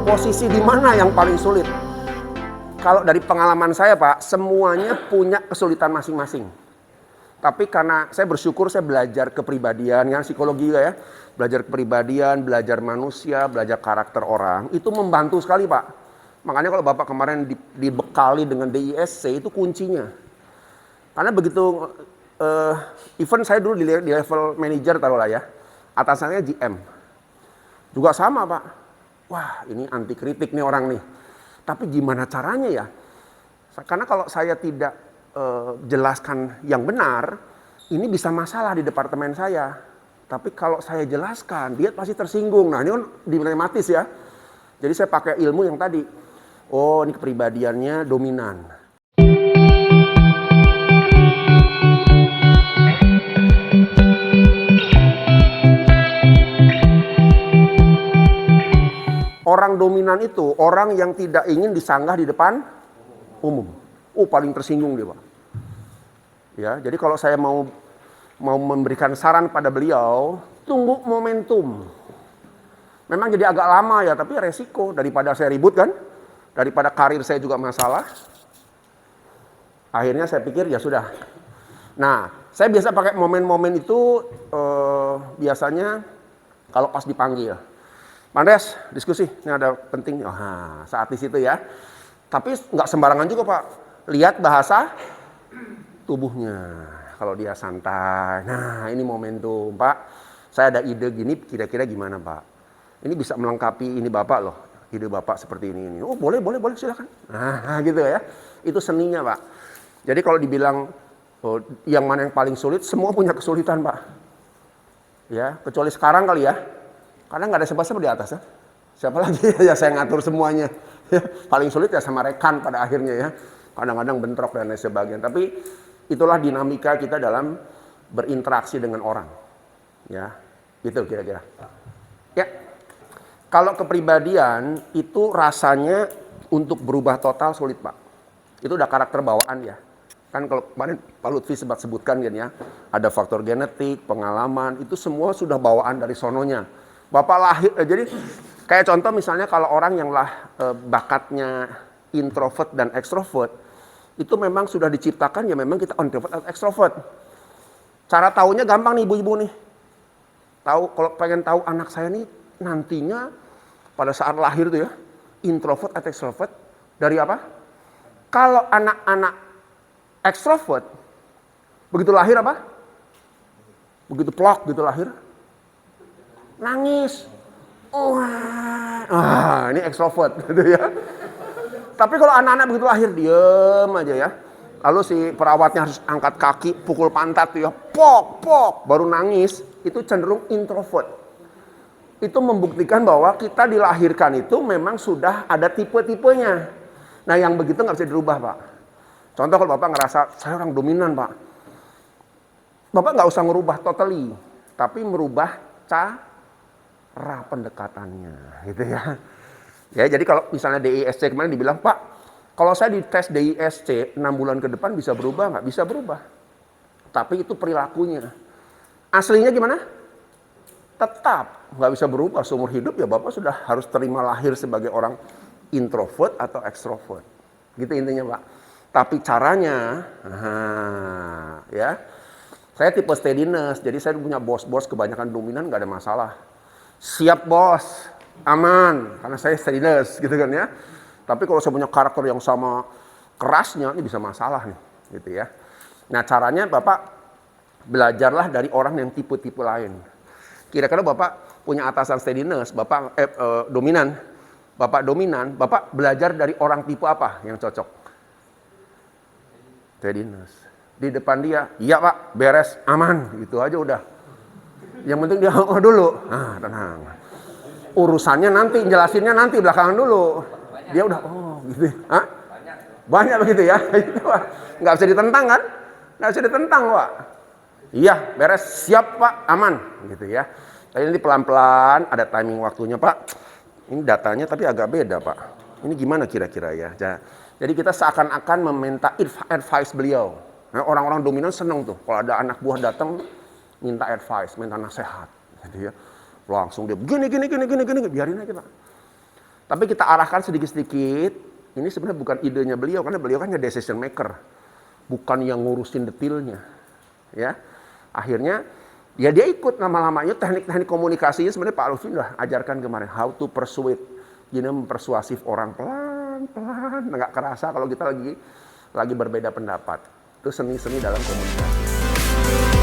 Posisi di mana yang paling sulit? Kalau dari pengalaman saya Pak, semuanya punya kesulitan masing-masing. Tapi karena saya bersyukur saya belajar kepribadian, kan psikologi juga ya. Belajar kepribadian, belajar manusia, belajar karakter orang. Itu membantu sekali Pak. Makanya kalau Bapak kemarin dibekali dengan DISC itu kuncinya. Karena begitu, even saya dulu di level manager taruhlah ya. Atasannya GM. Juga sama Pak. Wah ini anti kritik nih orang nih. Tapi gimana caranya ya? Karena kalau saya tidak jelaskan yang benar, ini bisa masalah di departemen saya. Tapi kalau saya jelaskan, dia pasti tersinggung. Nah ini kan dilematis ya. Jadi saya pakai ilmu yang tadi. Oh ini kepribadiannya dominan. Orang dominan itu orang yang tidak ingin disanggah di depan umum. Paling tersinggung dia Pak. Ya, jadi kalau saya mau memberikan saran pada beliau, tunggu momentum. Memang jadi agak lama ya, tapi resiko daripada saya ribut kan, daripada karir saya juga masalah. Akhirnya saya pikir ya sudah. Nah, saya biasa pakai momen-momen itu biasanya kalau pas dipanggil. Mandes, diskusi, ini ada penting. Saat di situ ya. Tapi nggak sembarangan juga Pak. Lihat bahasa tubuhnya. Kalau dia santai, nah ini momentum Pak. Saya ada ide gini, kira-kira gimana Pak? Ini bisa melengkapi ini Bapak loh. Ide Bapak seperti ini. Oh boleh silakan. Nah gitu ya. Itu seninya Pak. Jadi kalau dibilang yang mana yang paling sulit, semua punya kesulitan Pak. Ya, kecuali sekarang kali ya. Karena nggak ada siapa-siapa di atas ya. Siapa lagi ya saya ngatur semuanya. Ya, paling sulit ya sama rekan pada akhirnya ya. Kadang-kadang bentrok dan lain sebagainya. Tapi itulah dinamika kita dalam berinteraksi dengan orang. Ya, gitu kira-kira. Ya, kalau kepribadian itu rasanya untuk berubah total sulit Pak. Itu udah karakter bawaan ya. Kan kalau kemarin Pak Lutfi sempat sebutkan kan ya. Ada faktor genetik, pengalaman, itu semua sudah bawaan dari sononya. Bapak lahir, jadi kayak contoh misalnya kalau orang yang bakatnya introvert dan extrovert, itu memang sudah diciptakan ya memang kita introvert atau extrovert. Cara taunya gampang nih ibu-ibu nih. Tahu kalau pengen tahu anak saya nih nantinya pada saat lahir tuh ya, introvert atau extrovert dari apa? Kalau anak-anak extrovert begitu lahir apa? Begitu plok gitu lahir. Nangis. Ini extrovert gitu ya. Tapi kalau anak-anak begitu lahir diem aja ya. Lalu si perawatnya harus angkat kaki, pukul pantat tuh ya. Pok, baru nangis. Itu cenderung introvert. Itu membuktikan bahwa kita dilahirkan itu memang sudah ada tipe-tipenya. Nah yang begitu nggak bisa dirubah Pak. Contoh kalau Bapak ngerasa saya orang dominan Pak. Bapak nggak usah merubah totally. Tapi merubah cara pendekatannya gitu ya. Ya, jadi kalau misalnya DISC kemarin dibilang, Pak, kalau saya dites DISC 6 bulan ke depan bisa berubah nggak? Bisa berubah. Tapi itu perilakunya. Aslinya gimana? Tetap nggak bisa berubah seumur hidup ya Bapak sudah harus terima lahir sebagai orang introvert atau extrovert. Gitu intinya Pak. Tapi caranya, ya. Saya tipe steadiness, jadi saya punya bos-bos kebanyakan dominan nggak ada masalah. Siap bos, aman, karena saya steadiness gitu kan ya. Tapi kalau saya punya karakter yang sama kerasnya, ini bisa masalah nih, gitu ya. Nah caranya Bapak belajarlah dari orang yang tipe-tipe lain. Kira-kira Bapak punya atasan steadiness, Bapak dominan, Bapak belajar dari orang tipe apa yang cocok? Steadiness. Di depan dia, iya Pak, beres, aman, gitu aja udah. Yang penting dia dulu, tenang. Urusannya nanti, jelasinnya nanti belakangan dulu. Dia udah, gitu. Banyak begitu ya. Nggak bisa ditentang kan? Nggak bisa ditentang Pak. Iya, beres, siap Pak, aman, gitu ya. Tapi nanti pelan-pelan ada timing waktunya Pak. Ini datanya tapi agak beda Pak. Ini gimana kira-kira ya? Jadi kita seakan-akan meminta advice beliau. Nah, orang-orang dominan seneng tuh kalau ada anak buah datang minta advice, minta nasihat, gitu ya. Langsung dia gini, biarin aja Pak. Tapi kita arahkan sedikit-sedikit. Ini sebenarnya bukan idenya beliau, karena beliau kan decision maker, bukan yang ngurusin detailnya. Ya, akhirnya ya dia ikut lama-lamanya teknik-teknik komunikasinya sebenarnya Pak Lutfi udah ajarkan kemarin, how to persuade, mempersuasif orang pelan-pelan, nggak kerasa kalau kita lagi berbeda pendapat. Itu seni-seni dalam komunikasi.